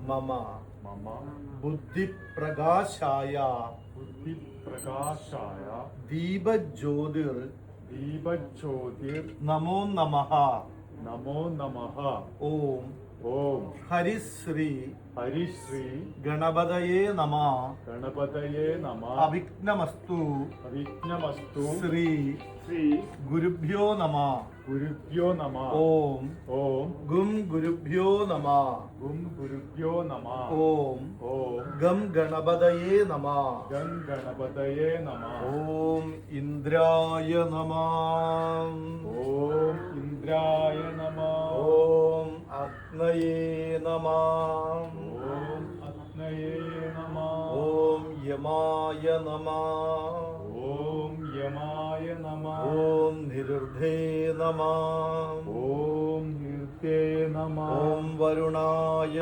മമ മമ ബുദ്ധിപ്രകാശായ ബുദ്ധിപ്രകാശായ ദീപജ്യോതിർ ദീപജ്യോതിർ നമോ നമഃ. നമോ നമഃ. ഓം ഓം ഹരിശ്രീ ഹരിശ്രീ ഗണപതയേ നമഃ. ഗണപതയേ നമഃ. അവിഘ്നമസ്തു. അവിഘ്നമസ്തു. ശ്രീ ശ്രീ ഗുരുഭ്യോ നമഃ. ഗുരുഭ്യോ നമഃ. ഓം ഓം ഗും ഗുരുഭ്യോ നമഃ. ഗും ഗുരുഭ്യോ നമഃ. ഓം ഓം ഗം ഗണപതയേ നമഃ. ഗം ഗണപതയേ നമഃ. ഓം ഇന്ദ്രായ നമഃ. ഓം ഇന്ദ്രായ നമഃ. ഓം അഗ്നയേ നമഃ. ഓം അഗ്നയേ നമഃ. ഓം യമായ നമഃ. ഓം യമായ നമഃ. ഓം നിരുദ്ധേ നമഃ. ഓം നിർത്തേ നമഃ. ഓം വരുണായ